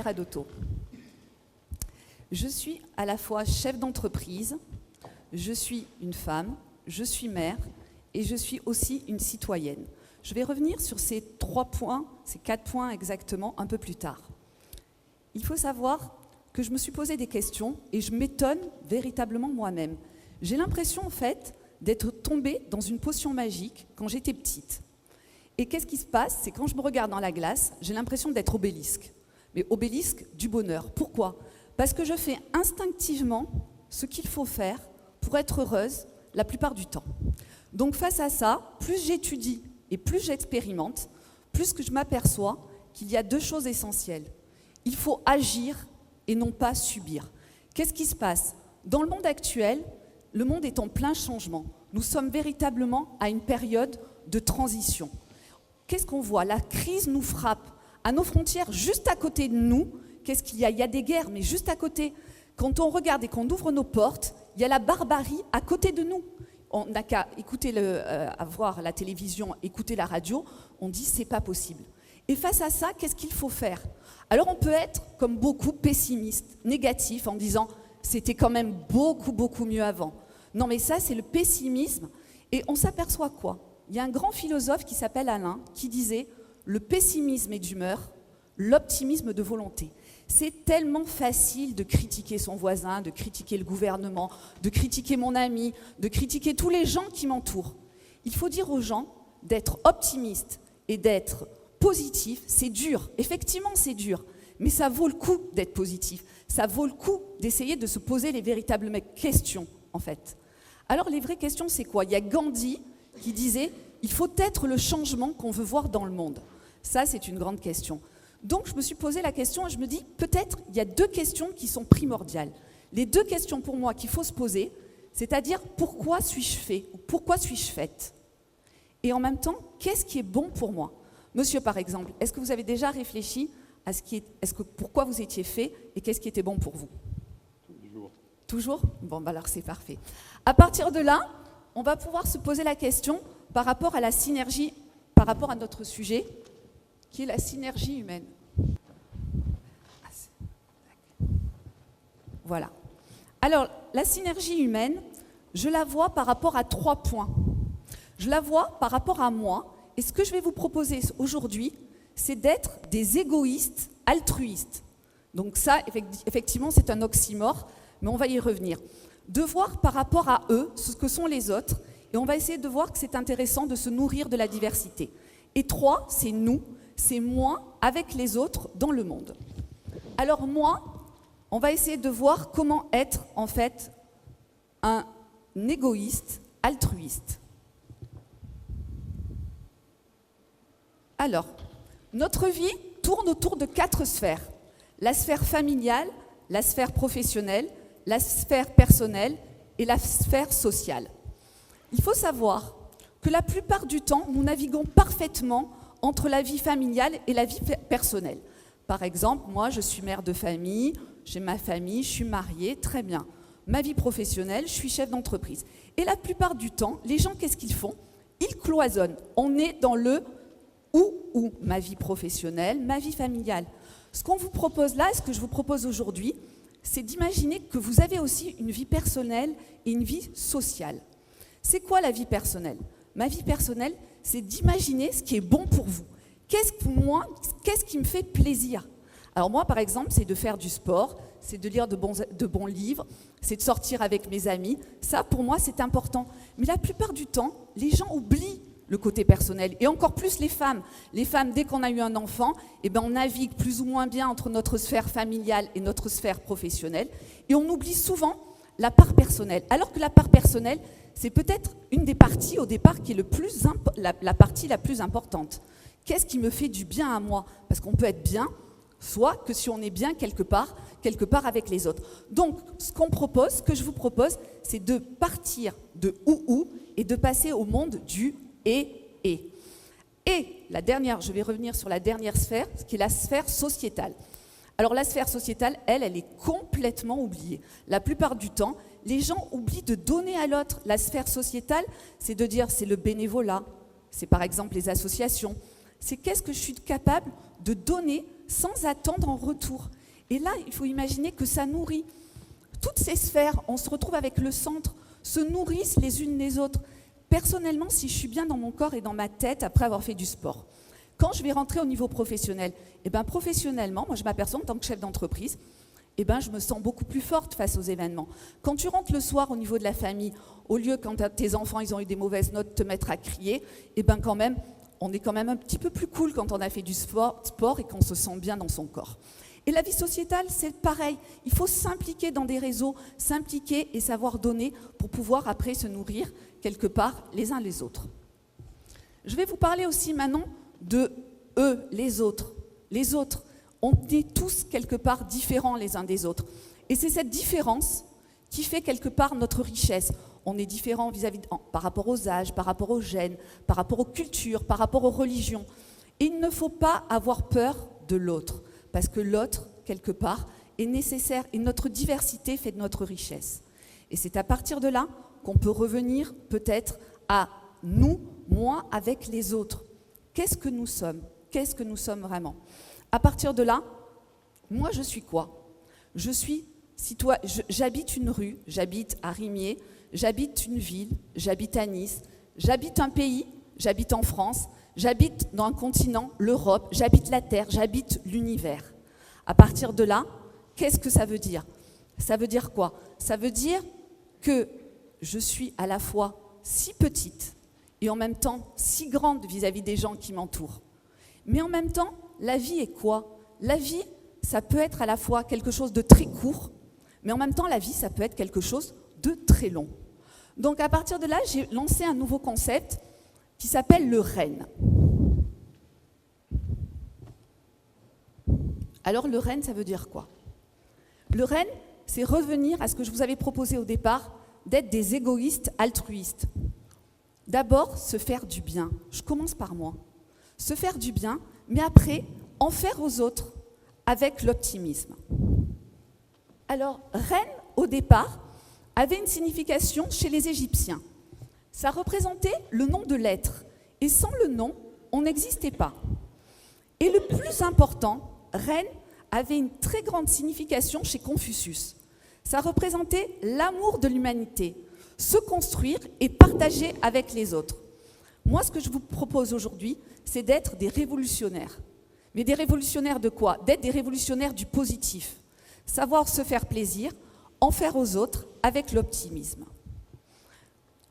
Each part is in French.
Radotto. Je suis à la fois chef d'entreprise, je suis une femme, je suis mère et je suis aussi une citoyenne. Je vais revenir sur ces 3 points, ces 4 points exactement, un peu plus tard. Il faut savoir que je me suis posé des questions et je m'étonne véritablement moi-même. J'ai l'impression en fait d'être tombée dans une potion magique quand j'étais petite. Et qu'est-ce qui se passe? C'est quand je me regarde dans la glace, j'ai l'impression d'être Obélisque. Mais Obélisque du bonheur. Pourquoi? Parce que je fais instinctivement ce qu'il faut faire pour être heureuse la plupart du temps. Donc face à ça, plus j'étudie et plus j'expérimente, plus que je m'aperçois qu'il y a 2 choses essentielles. Il faut agir et non pas subir. Qu'est-ce qui se passe? Dans le monde actuel, le monde est en plein changement. Nous sommes véritablement à une période de transition. Qu'est-ce qu'on voit? La crise nous frappe à nos frontières, juste à côté de nous. Qu'est-ce qu'il y a? Il y a des guerres, mais juste à côté. Quand on regarde et qu'on ouvre nos portes, il y a la barbarie à côté de nous. On n'a qu'à écouter voir la télévision, écouter la radio, on dit c'est pas possible. Et face à ça, qu'est-ce qu'il faut faire? Alors on peut être, comme beaucoup, pessimiste, négatif, en disant c'était quand même beaucoup mieux avant. Non mais ça c'est le pessimisme. Et on s'aperçoit quoi? Il y a un grand philosophe qui s'appelle Alain qui disait le pessimisme est d'humeur, l'optimisme de volonté. C'est tellement facile de critiquer son voisin, de critiquer le gouvernement, de critiquer mon ami, de critiquer tous les gens qui m'entourent. Il faut dire aux gens d'être optimistes et d'être positif, c'est dur. Effectivement, c'est dur. Mais ça vaut le coup d'être positif. Ça vaut le coup d'essayer de se poser les véritables questions, en fait. Alors, les vraies questions, c'est quoi? Il y a Gandhi qui disait « Il faut être le changement qu'on veut voir dans le monde ». Ça, c'est une grande question. Donc, je me suis posé la question et je me dis, peut-être, il y a 2 questions qui sont primordiales. Les 2 questions pour moi qu'il faut se poser, c'est-à-dire, pourquoi suis-je fait? Ou pourquoi suis-je faite? Et en même temps, qu'est-ce qui est bon pour moi? Monsieur, par exemple, est-ce que vous avez déjà réfléchi à pourquoi vous étiez fait et qu'est-ce qui était bon pour vous? Toujours. Toujours? Bon, bah alors c'est parfait. À partir de là, on va pouvoir se poser la question par rapport à la synergie, par rapport à notre sujet, qui est la synergie humaine. Voilà. Alors, la synergie humaine, je la vois par rapport à 3 points. Je la vois par rapport à moi, et ce que je vais vous proposer aujourd'hui, c'est d'être des égoïstes altruistes. Donc ça, effectivement, c'est un oxymore, mais on va y revenir. De voir par rapport à eux ce que sont les autres, et on va essayer de voir que c'est intéressant de se nourrir de la diversité. Et 3, c'est nous, c'est moi avec les autres dans le monde. Alors moi, on va essayer de voir comment être en fait un égoïste altruiste. Alors, notre vie tourne autour de 4 sphères. La sphère familiale, la sphère professionnelle, la sphère personnelle et la sphère sociale. Il faut savoir que la plupart du temps, nous naviguons parfaitement entre la vie familiale et la vie personnelle. Par exemple, moi, je suis mère de famille, j'ai ma famille, je suis mariée, très bien. Ma vie professionnelle, je suis chef d'entreprise. Et la plupart du temps, les gens, qu'est-ce qu'ils font? Ils cloisonnent. On est dans le ou ma vie professionnelle, ma vie familiale. Ce qu'on vous propose là, ce que je vous propose aujourd'hui, c'est d'imaginer que vous avez aussi une vie personnelle et une vie sociale. C'est quoi la vie personnelle? Ma vie personnelle, c'est d'imaginer ce qui est bon pour vous. Qu'est-ce qui me fait plaisir? Alors moi, par exemple, c'est de faire du sport, c'est de lire de bons livres, c'est de sortir avec mes amis. Ça, pour moi, c'est important. Mais la plupart du temps, les gens oublient le côté personnel. Et encore plus les femmes. Les femmes, dès qu'on a eu un enfant, eh ben, on navigue plus ou moins bien entre notre sphère familiale et notre sphère professionnelle. Et on oublie souvent la part personnelle. Alors que la part personnelle, c'est peut-être une des parties au départ qui est la partie la plus importante. Qu'est-ce qui me fait du bien à moi? Parce qu'on peut être bien, soit que si on est bien quelque part avec les autres. Donc, ce que je vous propose, c'est de partir de ou et de passer au monde du et. Et la dernière, je vais revenir sur la dernière sphère, qui est la sphère sociétale. Alors la sphère sociétale, elle est complètement oubliée. La plupart du temps, les gens oublient de donner à l'autre. La sphère sociétale, c'est de dire c'est le bénévolat, c'est par exemple les associations. C'est qu'est-ce que je suis capable de donner sans attendre en retour. Et là, il faut imaginer que ça nourrit. Toutes ces sphères, on se retrouve avec le centre, se nourrissent les unes les autres. Personnellement, si je suis bien dans mon corps et dans ma tête après avoir fait du sport, quand je vais rentrer au niveau professionnel, professionnellement, moi je m'aperçois en tant que chef d'entreprise, je me sens beaucoup plus forte face aux événements. Quand tu rentres le soir au niveau de la famille, au lieu quand tes enfants ils ont eu des mauvaises notes, te mettre à crier, quand même, on est quand même un petit peu plus cool quand on a fait du sport et qu'on se sent bien dans son corps. Et la vie sociétale, c'est pareil. Il faut s'impliquer dans des réseaux, s'impliquer et savoir donner pour pouvoir après se nourrir quelque part les uns les autres. Je vais vous parler aussi maintenant de eux, les autres. Les autres, on est tous quelque part différents les uns des autres. Et c'est cette différence qui fait quelque part notre richesse. On est différents par rapport aux âges, par rapport aux gènes, par rapport aux cultures, par rapport aux religions. Et il ne faut pas avoir peur de l'autre, parce que l'autre, quelque part, est nécessaire et notre diversité fait de notre richesse. Et c'est à partir de là qu'on peut revenir peut-être à nous, moi, avec les autres. Qu'est-ce que nous sommes? Qu'est-ce que nous sommes vraiment? À partir de là, moi, je suis quoi? Je suis j'habite une rue, j'habite à Rimier, j'habite une ville, j'habite à Nice, j'habite un pays, j'habite en France, j'habite dans un continent, l'Europe, j'habite la Terre, j'habite l'univers. À partir de là, qu'est-ce que ça veut dire? Ça veut dire quoi? Ça veut dire que je suis à la fois si petite et en même temps si grande vis-à-vis des gens qui m'entourent. Mais en même temps, la vie est quoi? La vie, ça peut être à la fois quelque chose de très court, mais en même temps, la vie, ça peut être quelque chose de très long. Donc à partir de là, j'ai lancé un nouveau concept qui s'appelle le REN. Alors le REN, ça veut dire quoi? Le REN, c'est revenir à ce que je vous avais proposé au départ, d'être des égoïstes altruistes. D'abord, se faire du bien. Je commence par moi. Se faire du bien, mais après, en faire aux autres avec l'optimisme. Alors, REN, au départ, avait une signification chez les Égyptiens. Ça représentait le nom de l'être. Et sans le nom, on n'existait pas. Et le plus important, REN avait une très grande signification chez Confucius. Ça représentait l'amour de l'humanité, se construire et partager avec les autres. Moi, ce que je vous propose aujourd'hui, c'est d'être des révolutionnaires. Mais des révolutionnaires de quoi? D'être des révolutionnaires du positif. Savoir se faire plaisir, en faire aux autres avec l'optimisme.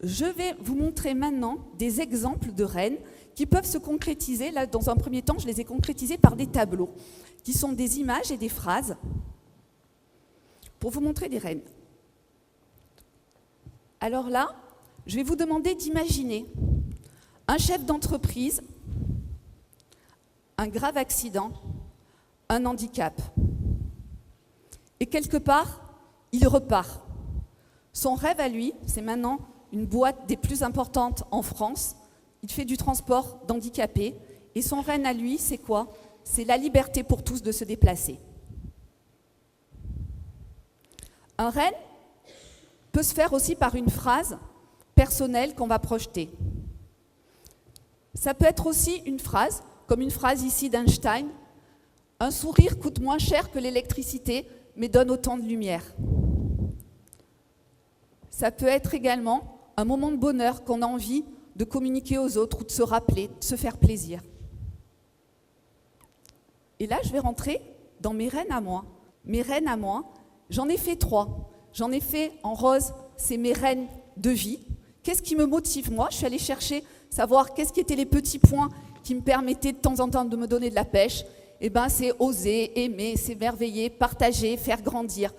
Je vais vous montrer maintenant des exemples de REN qui peuvent se concrétiser. Là, dans un premier temps, je les ai concrétisés par des tableaux, qui sont des images et des phrases, pour vous montrer des REN. Alors là, je vais vous demander d'imaginer un chef d'entreprise, un grave accident, un handicap. Et quelque part, il repart. Son rêve à lui, c'est maintenant une boîte des plus importantes en France. Il fait du transport d'handicapés. Et son rêve à lui, c'est quoi? C'est la liberté pour tous de se déplacer. Un rêve peut se faire aussi par une phrase personnelle qu'on va projeter. Ça peut être aussi une phrase, comme une phrase ici d'Einstein. Un sourire coûte moins cher que l'électricité, mais donne autant de lumière. Ça peut être également un moment de bonheur qu'on a envie de communiquer aux autres ou de se rappeler, de se faire plaisir. Et là, je vais rentrer dans mes rênes à moi. Mes rênes à moi, j'en ai fait 3. J'en ai fait en rose, c'est mes rênes de vie. Qu'est-ce qui me motive moi? Je suis allée chercher, savoir qu'est-ce qui étaient les petits points qui me permettaient de temps en temps de me donner de la pêche. Eh bien, c'est oser, aimer, s'émerveiller, partager, faire grandir.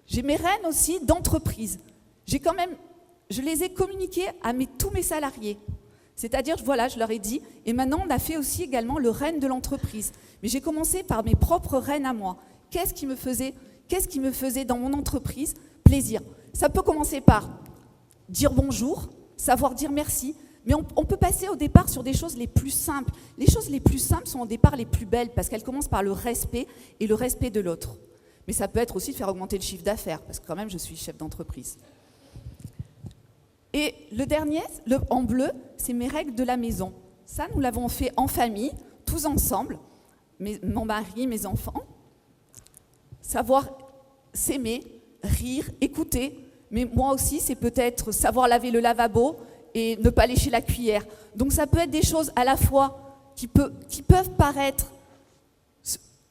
J'ai mes rênes aussi d'entreprise. Je les ai communiquées à tous mes salariés. C'est-à-dire, voilà, je leur ai dit, et maintenant on a fait aussi également le rêne de l'entreprise. Mais j'ai commencé par mes propres rênes à moi. Qu'est-ce qui me faisait dans mon entreprise plaisir? Ça peut commencer par dire bonjour, savoir dire merci, mais on peut passer au départ sur des choses les plus simples. Les choses les plus simples sont au départ les plus belles parce qu'elles commencent par le respect et le respect de l'autre. Mais ça peut être aussi de faire augmenter le chiffre d'affaires parce que quand même je suis chef d'entreprise. Et le dernier, en bleu, c'est mes règles de la maison. Ça, nous l'avons fait en famille, tous ensemble, mon mari, mes enfants. savoir s'aimer, rire, écouter. Mais moi aussi, c'est peut-être savoir laver le lavabo et ne pas lécher la cuillère. Donc ça peut être des choses à la fois qui peuvent paraître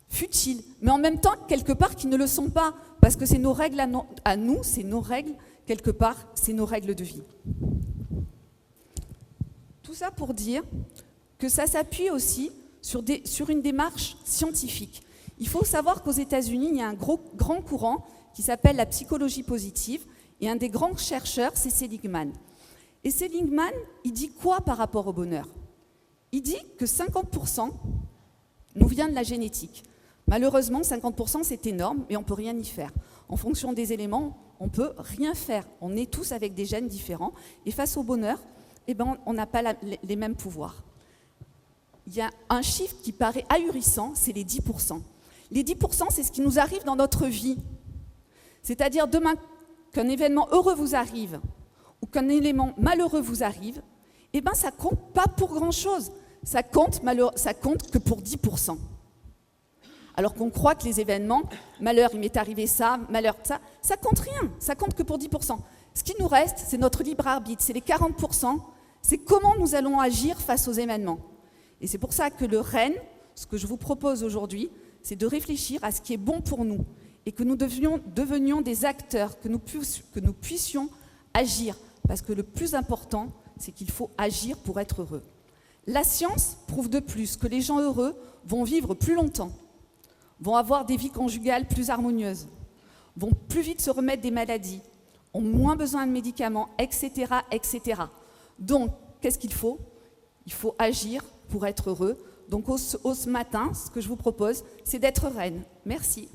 futiles, mais en même temps, quelque part, qui ne le sont pas, parce que c'est nos règles à nous, c'est nos règles, quelque part, c'est nos règles de vie. Tout ça pour dire que ça s'appuie aussi sur une démarche scientifique. Il faut savoir qu'aux États-Unis, il y a un grand courant qui s'appelle la psychologie positive, et un des grands chercheurs, c'est Seligman. Et Seligman, il dit quoi par rapport au bonheur? Il dit que 50% nous vient de la génétique. Malheureusement, 50% c'est énorme, mais on ne peut rien y faire. En fonction des éléments, on ne peut rien faire. On est tous avec des gènes différents, et face au bonheur, eh ben, on n'a pas les mêmes pouvoirs. Il y a un chiffre qui paraît ahurissant, c'est les 10%. Les 10%, c'est ce qui nous arrive dans notre vie. C'est-à-dire demain, qu'un événement heureux vous arrive ou qu'un élément malheureux vous arrive, eh ben, ça ne compte pas pour grand-chose. Ça compte que pour 10%. Alors qu'on croit que les événements, malheur, il m'est arrivé ça, malheur, ça compte rien. Ça compte que pour 10%. Ce qui nous reste, c'est notre libre arbitre, c'est les 40%, c'est comment nous allons agir face aux événements. Et c'est pour ça que le REN, ce que je vous propose aujourd'hui, c'est de réfléchir à ce qui est bon pour nous et que nous devenions des acteurs, que nous puissions agir. Parce que le plus important, c'est qu'il faut agir pour être heureux. La science prouve de plus que les gens heureux vont vivre plus longtemps, vont avoir des vies conjugales plus harmonieuses, vont plus vite se remettre des maladies, ont moins besoin de médicaments, etc., etc. Donc, qu'est-ce qu'il faut? Il faut agir pour être heureux. Donc, ce matin, ce que je vous propose, c'est d'être reine. Merci.